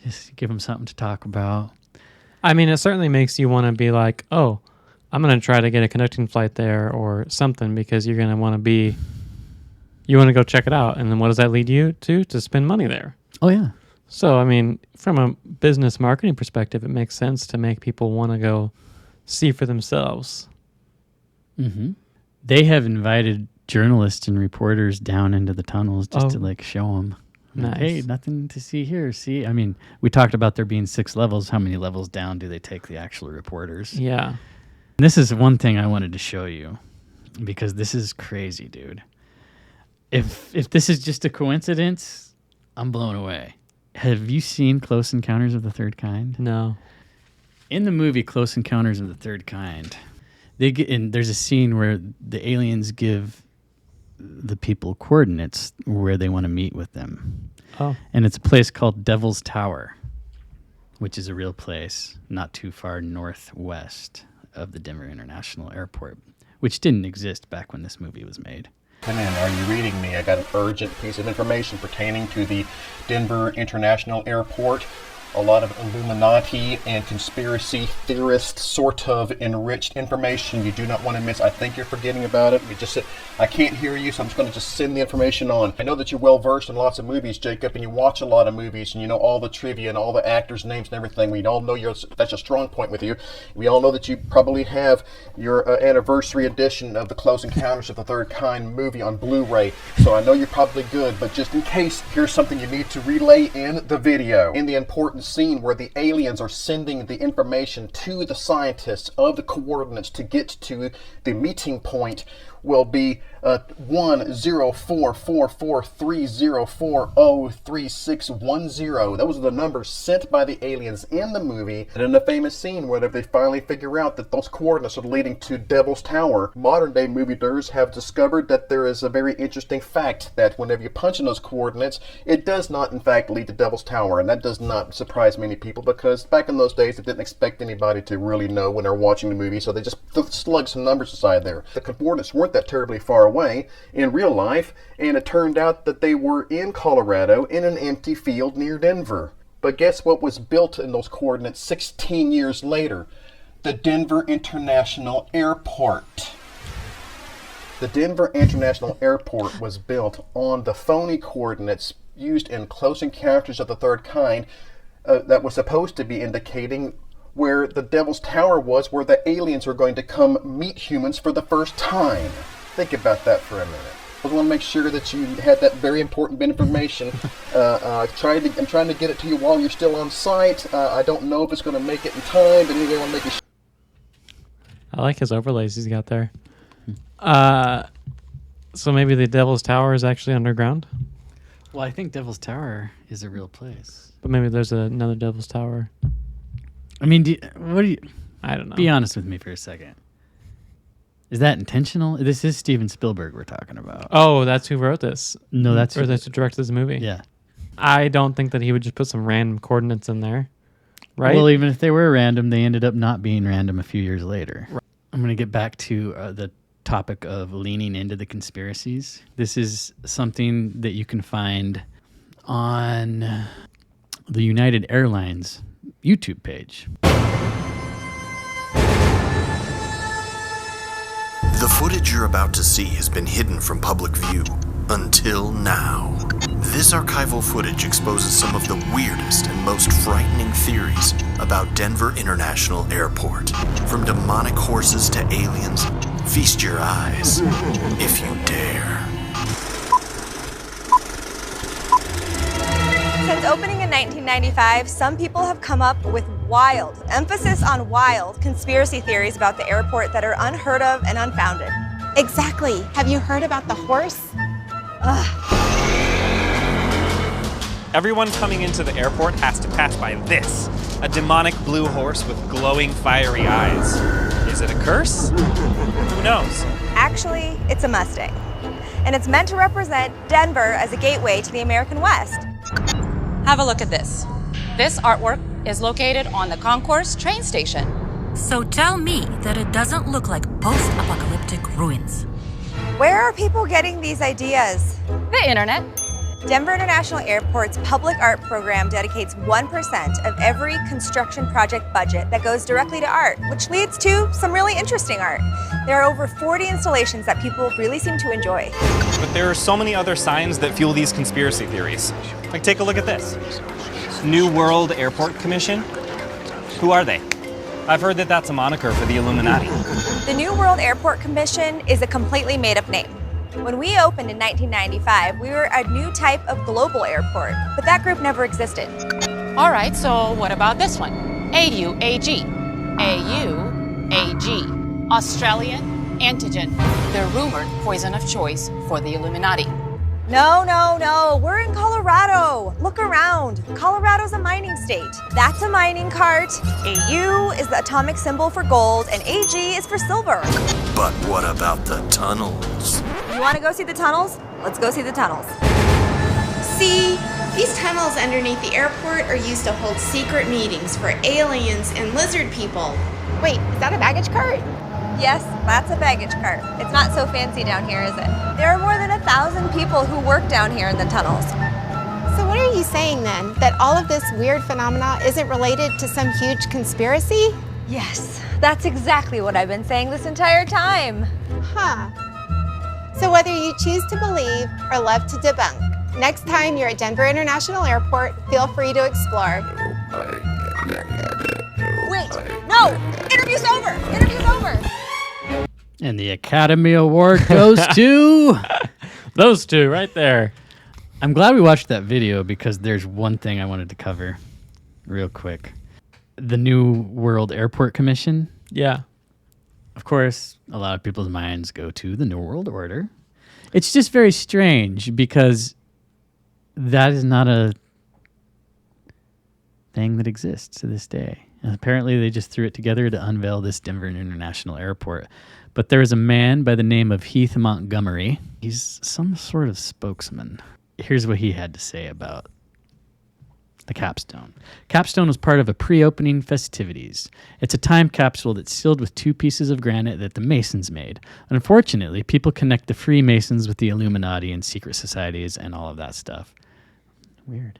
Just give them something to talk about. I mean, it certainly makes you want to be like, oh, I'm going to try to get a connecting flight there or something, because you're going to want to go check it out. And then what does that lead you to? To spend money there. Oh, yeah. So, I mean, from a business marketing perspective, it makes sense to make people want to go see for themselves. Mm-hmm. They have invited journalists and reporters down into the tunnels just to like show them. Nice. Like, hey, nothing to see here. See, I mean, we talked about there being 6 levels. How many levels down do they take the actual reporters? Yeah. And this is one thing I wanted to show you, because this is crazy, dude. If this is just a coincidence, I'm blown away. Have you seen Close Encounters of the Third Kind? No. In the movie Close Encounters of the Third Kind, there's a scene where the aliens give the people coordinates where they want to meet with them. Oh. And it's a place called Devil's Tower, which is a real place not too far northwest of the Denver International Airport, which didn't exist back when this movie was made. Come in. Are you reading me? I got an urgent piece of information pertaining to the Denver International Airport. A lot of Illuminati and conspiracy theorist sort of enriched information you do not want to miss. I think you're forgetting about it. I can't hear you, so I'm just going to send the information on. I know that you're well versed in lots of movies, Jacob, and you watch a lot of movies, and you know all the trivia and all the actors' names and everything. We all know that's a strong point with you. We all know that you probably have your anniversary edition of the Close Encounters of the Third Kind movie on Blu-ray, so I know you're probably good, but just in case, here's something you need to relay in the video. In the important scene where the aliens are sending the information to the scientists of the coordinates to get to the meeting point will be 1044430403610. Those are the numbers sent by the aliens in the movie. And in the famous scene where they finally figure out that those coordinates are leading to Devil's Tower, modern day movie nerds have discovered that there is a very interesting fact that whenever you punch in those coordinates, it does not in fact lead to Devil's Tower. And that does not surprise many people, because back in those days they didn't expect anybody to really know when they're watching the movie, so they just slugged some numbers aside there. The coordinates weren't that terribly far away in real life, and it turned out that they were in Colorado in an empty field near Denver. But guess what was built in those coordinates 16 years later? The Denver International Airport. The Denver International Airport was built on the phony coordinates used in Close Encounters of the Third Kind that was supposed to be indicating where the Devil's Tower was, where the aliens are going to come meet humans for the first time. Think about that for a minute. I want to make sure that you had that very important bit of information. I'm trying to get it to you while you're still on site. I don't know if it's going to make it in time, but anyway, I want to make it. I like his overlays he's got there. So maybe the Devil's Tower is actually underground? Well, I think Devil's Tower is a real place. But maybe there's another Devil's Tower. I mean, I don't know. Be honest with me for a second. Is that intentional? This is Steven Spielberg we're talking about. Oh, that's who wrote this. No, that's who directed this movie. Yeah. I don't think that he would just put some random coordinates in there. Right? Well, even if they were random, they ended up not being random a few years later. Right. I'm going to get back to the topic of leaning into the conspiracies. This is something that you can find on the United Airlines YouTube page. The footage you're about to see has been hidden from public view until now. This archival footage exposes some of the weirdest and most frightening theories about Denver International Airport. From demonic horses to aliens, feast your eyes, if you dare. Since opening in 1995, some people have come up with wild, emphasis on wild, conspiracy theories about the airport that are unheard of and unfounded. Exactly. Have you heard about the horse? Everyone coming into the airport has to pass by this, a demonic blue horse with glowing fiery eyes. Is it a curse? Who knows? Actually, it's a Mustang. And it's meant to represent Denver as a gateway to the American West. Have a look at this. This artwork is located on the Concourse train station. So tell me that it doesn't look like post-apocalyptic ruins. Where are people getting these ideas? The internet. Denver International Airport's public art program dedicates 1% of every construction project budget that goes directly to art, which leads to some really interesting art. There are over 40 installations that people really seem to enjoy. But there are so many other signs that fuel these conspiracy theories. Like, take a look at this. New World Airport Commission. Who are they? I've heard that that's a moniker for the Illuminati. The New World Airport Commission is a completely made-up name. When we opened in 1995, we were a new type of global airport, but that group never existed. All right, so what about this one? AUAG. AUAG. Australian Antigen. The rumored poison of choice for the Illuminati. No. We're in Colorado. Look around. Colorado's a mining state. That's a mining cart. AU is the atomic symbol for gold, and AG is for silver. But what about the tunnels? You want to go see the tunnels? Let's go see the tunnels. See, these tunnels underneath the airport are used to hold secret meetings for aliens and lizard people. Wait, is that a baggage cart? Yes, that's a baggage cart. It's not so fancy down here, is it? There are more than 1,000 people who work down here in the tunnels. So what are you saying then? That all of this weird phenomena isn't related to some huge conspiracy? Yes, that's exactly what I've been saying this entire time. Huh. So whether you choose to believe or love to debunk, next time you're at Denver International Airport, feel free to explore. Wait, no! Interview's over! Interview's over! And the Academy Award goes to... Those two right there. I'm glad we watched that video because there's one thing I wanted to cover real quick. The New World Airport Commission. Yeah. Of course, a lot of people's minds go to the New World Order. It's just very strange because that is not a thing that exists to this day. And apparently they just threw it together to unveil this Denver International Airport. But there is a man by the name of Heath Montgomery. He's some sort of spokesman. Here's what he had to say about the capstone. Capstone was part of a pre-opening festivities. It's a time capsule that's sealed with 2 pieces of granite that the Masons made. Unfortunately, people connect the Freemasons with the Illuminati and secret societies and all of that stuff. Weird.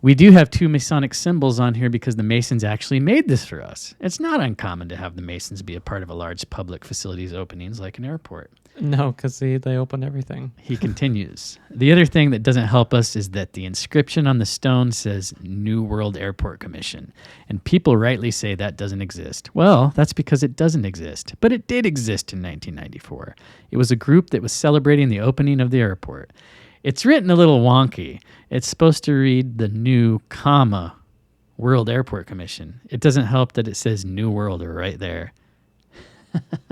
We do have 2 Masonic symbols on here because the Masons actually made this for us. It's not uncommon to have the Masons be a part of a large public facilities openings like an airport. No, because they opened everything. He continues. The other thing that doesn't help us is that the inscription on the stone says New World Airport Commission, and people rightly say that doesn't exist. Well, that's because it doesn't exist, but it did exist in 1994. It was a group that was celebrating the opening of the airport. It's written a little wonky. It's supposed to read the New, World Airport Commission. It doesn't help that it says New World right there.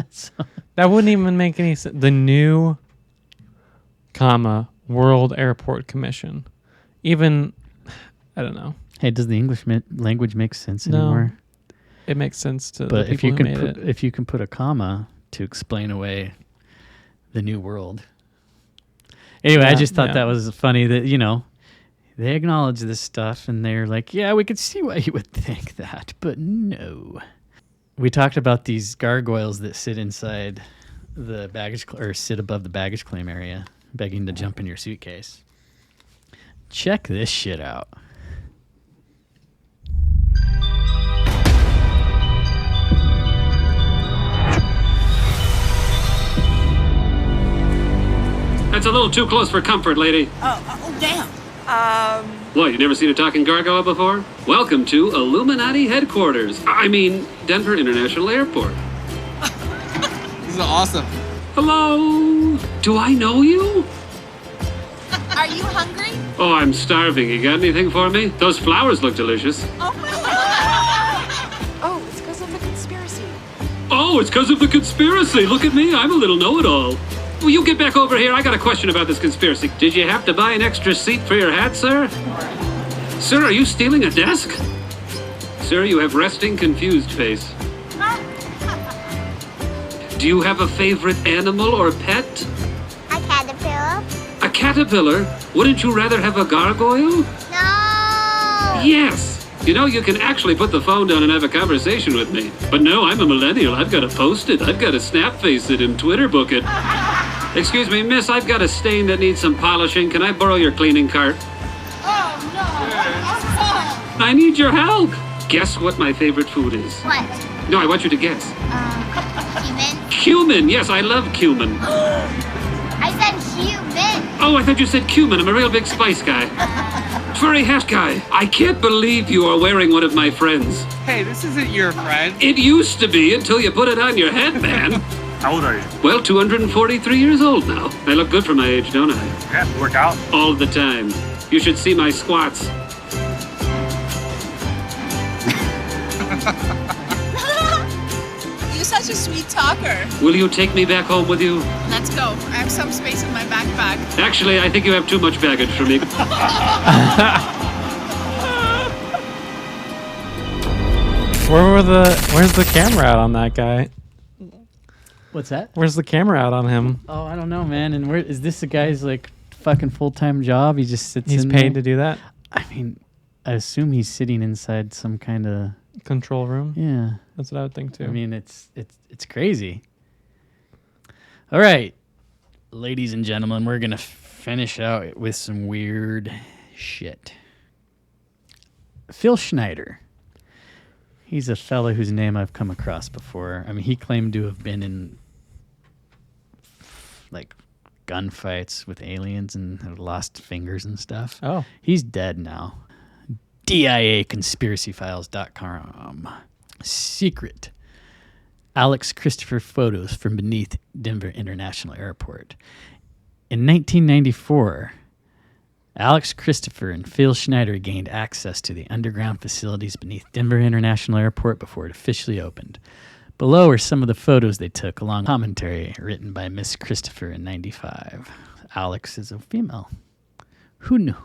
So, that wouldn't even make any sense. The New, World Airport Commission. Even, I don't know. Hey, does the English language make sense anymore? It makes sense to but the people who made it. If you can put a comma to explain away the New World. Anyway, I just thought that was funny that, they acknowledge this stuff and they're like, yeah, we could see why you would think that, but no. We talked about these gargoyles that sit inside the baggage or sit above the baggage claim area, begging to jump in your suitcase. Check this shit out. That's a little too close for comfort, lady. Oh, damn. What, you never seen a talking gargoyle before? Welcome to Illuminati headquarters. I mean, Denver International Airport. This is awesome. Hello? Do I know you? Are you hungry? Oh, I'm starving. You got anything for me? Those flowers look delicious. Oh, my God. Oh, it's because of the conspiracy. Oh, it's because of the conspiracy. Look at me. I'm a little know-it-all. Will you get back over here? I got a question about this conspiracy. Did you have to buy an extra seat for your hat, sir? Sir, are you stealing a desk? Sir, you have resting, confused face. Do you have a favorite animal or pet? A caterpillar. A caterpillar? Wouldn't you rather have a gargoyle? No! Yes! You can actually put the phone down and have a conversation with me. But no, I'm a millennial. I've got to post it. I've got to snap face it and Twitter book it. Excuse me, miss, I've got a stain that needs some polishing. Can I borrow your cleaning cart? Oh, no. I need your help. Guess what my favorite food is? What? No, I want you to guess. Cumin? Cumin. Yes, I love cumin. I said human. Oh, I thought you said cumin. I'm a real big spice guy. Furry hat guy. I can't believe you are wearing one of my friends. Hey, this isn't your friend. It used to be until you put it on your head, man. How old are you? Well, 243 years old now. I look good for my age, don't I? Yeah, work out? All the time. You should see my squats. You're such a sweet talker. Will you take me back home with you? Let's go. I have some space in my backpack. Actually, I think you have too much baggage for me. Where's the camera out on that guy? What's that? Where's the camera out on him? Oh, I don't know, man. And where is this? A guy's like fucking full-time job? He just sits. He's in paid there? to do that. I mean, I assume he's sitting inside some kind of control room. Yeah, that's what I would think too. I mean, it's crazy. All right, ladies and gentlemen, we're gonna finish out with some weird shit. Phil Schneider. He's a fellow whose name I've come across before. I mean, he claimed to have been in like gunfights with aliens and had lost fingers and stuff. Oh. He's dead now. DIAconspiracyfiles.com. Secret. Alex Christopher photos from beneath Denver International Airport. In 1994, Alex Christopher and Phil Schneider gained access to the underground facilities beneath Denver International Airport before it officially opened. Below are some of the photos they took, along with commentary written by Miss Christopher in 95. Alex is a female. Who knew?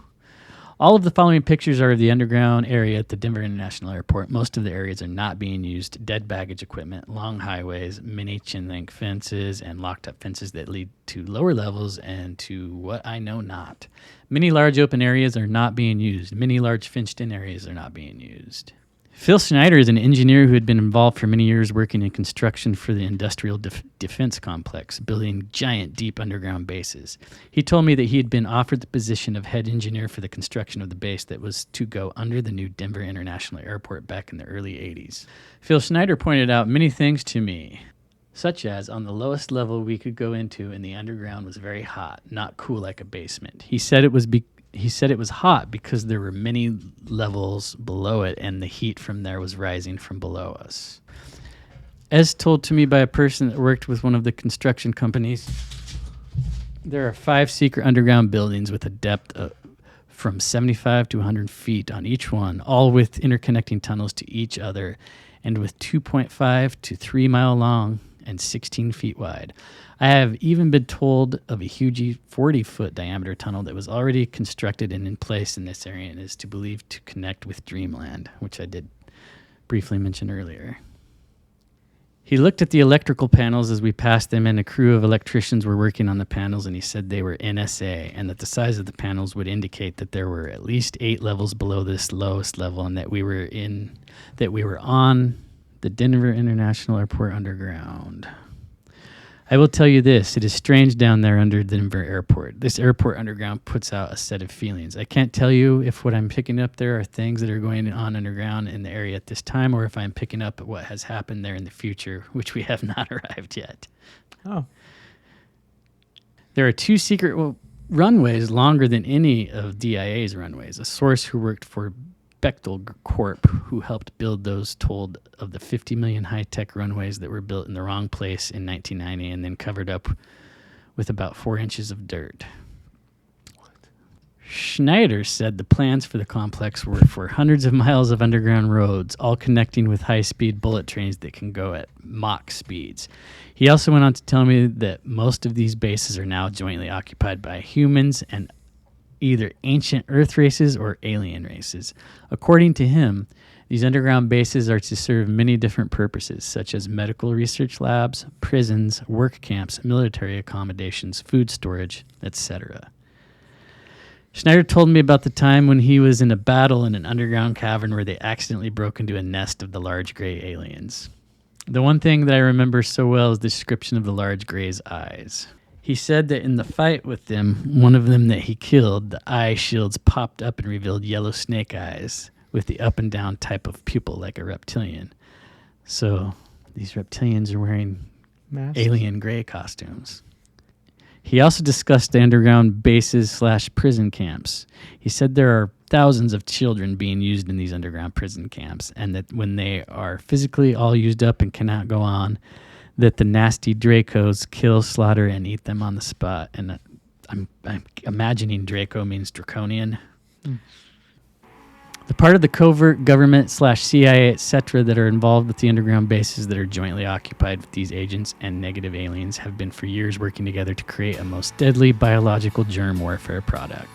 All of the following pictures are of the underground area at the Denver International Airport. Most of the areas are not being used. Dead baggage equipment, long highways, many chain-link fences, and locked-up fences that lead to lower levels and to what I know not. Many large open areas are not being used. Many large fenced-in areas are not being used. Phil Schneider is an engineer who had been involved for many years working in construction for the industrial defense complex, building giant deep underground bases. He told me that he had been offered the position of head engineer for the construction of the base that was to go under the new Denver International Airport back in the early 80s. Phil Schneider pointed out many things to me. such as on the lowest level we could go into, and the underground was very hot, not cool like a basement. He said it was hot because there were many levels below it, and the heat from there was rising from below us. As told to me by a person that worked with one of the construction companies, there are 5 secret underground buildings with a depth of from 75 to 100 feet on each one, all with interconnecting tunnels to each other, and with 2.5 to 3 mile long and 16 feet wide. I have even been told of a huge 40-foot diameter tunnel that was already constructed and in place in this area and is to believe to connect with Dreamland, which I did briefly mention earlier. He looked at the electrical panels as we passed them, and a crew of electricians were working on the panels, and he said they were NSA, and that the size of the panels would indicate that there were at least 8 levels below this lowest level, and that we were on the Denver International Airport underground. I will tell you this, it is strange down there under Denver Airport. This airport underground puts out a set of feelings. I can't tell you if what I'm picking up there are things that are going on underground in the area at this time, or if I'm picking up what has happened there in the future, which we have not arrived yet. Oh. There are 2 secret runways longer than any of DIA's runways. A source who worked for Bechtel Corp, who helped build those, told of the 50 million high-tech runways that were built in the wrong place in 1990 and then covered up with about 4 inches of dirt. Schneider said the plans for the complex were for hundreds of miles of underground roads, all connecting with high-speed bullet trains that can go at Mach speeds. He also went on to tell me that most of these bases are now jointly occupied by humans and either ancient Earth races or alien races. According to him, these underground bases are to serve many different purposes, such as medical research labs, prisons, work camps, military accommodations, food storage, etc. Schneider told me about the time when he was in a battle in an underground cavern where they accidentally broke into a nest of the large gray aliens. The one thing that I remember so well is the description of the large gray's eyes. He said that in the fight with them, one of them that he killed, the eye shields popped up and revealed yellow snake eyes with the up and down type of pupil like a reptilian. So these reptilians are wearing alien gray costumes. He also discussed the underground bases / prison camps. He said there are thousands of children being used in these underground prison camps, and that when they are physically all used up and cannot go on, that the nasty Dracos kill, slaughter, and eat them on the spot. And I'm imagining Draco means draconian. Mm. The part of the covert government / CIA, etc., that are involved with the underground bases that are jointly occupied with these agents and negative aliens have been for years working together to create a most deadly biological germ warfare product.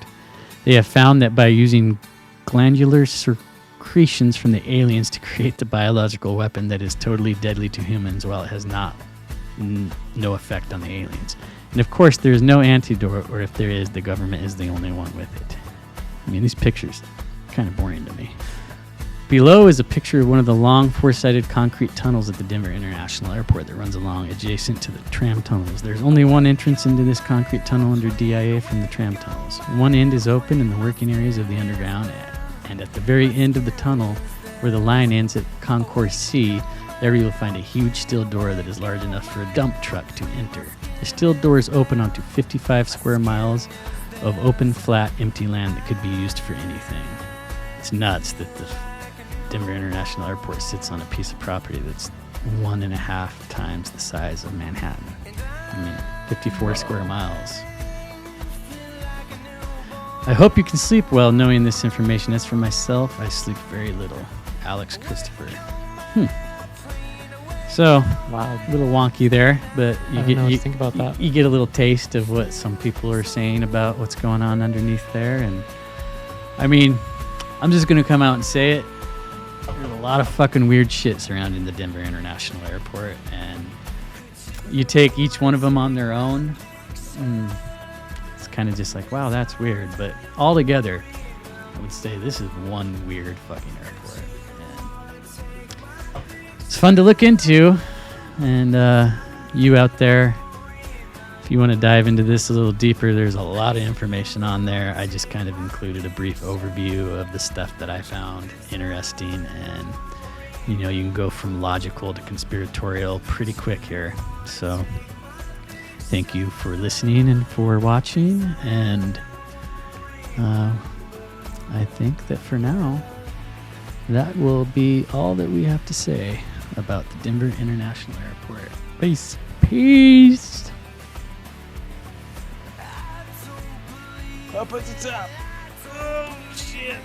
They have found that by using glandular secretions from the aliens to create the biological weapon that is totally deadly to humans, while it has no effect on the aliens. And of course, there is no antidote, or if there is, the government is the only one with it. I mean, these pictures are kind of boring to me. Below is a picture of one of the long, four-sided concrete tunnels at the Denver International Airport that runs along adjacent to the tram tunnels. There's only one entrance into this concrete tunnel under DIA from the tram tunnels. One end is open in the working areas of the underground, and at the very end of the tunnel, where the line ends at Concourse C, there you will find a huge steel door that is large enough for a dump truck to enter. The steel door is open onto 55 square miles of open, flat, empty land that could be used for anything. It's nuts that the Denver International Airport sits on a piece of property that's 1.5 times the size of Manhattan. I mean, 54 square miles. I hope you can sleep well knowing this information. As for myself, I sleep very little. Alex Christopher. So, wow, a little wonky there, but think about that. You get a little taste of what some people are saying about what's going on underneath there. And I mean, I'm just going to come out and say it. There's a lot of fucking weird shit surrounding the Denver International Airport, and you take each one of them on their own, it's kind of just like, wow, that's weird. But all together, I would say this is one weird fucking airport. It's fun to look into, and you out there, if you want to dive into this a little deeper, there's a lot of information on there. I just kind of included a brief overview of the stuff that I found interesting, and you know, you can go from logical to conspiratorial pretty quick here. So thank you for listening and for watching. And I think that for now, that will be all that we have to say about the Denver International Airport. Peace. Peace. Up at the top. Oh, shit.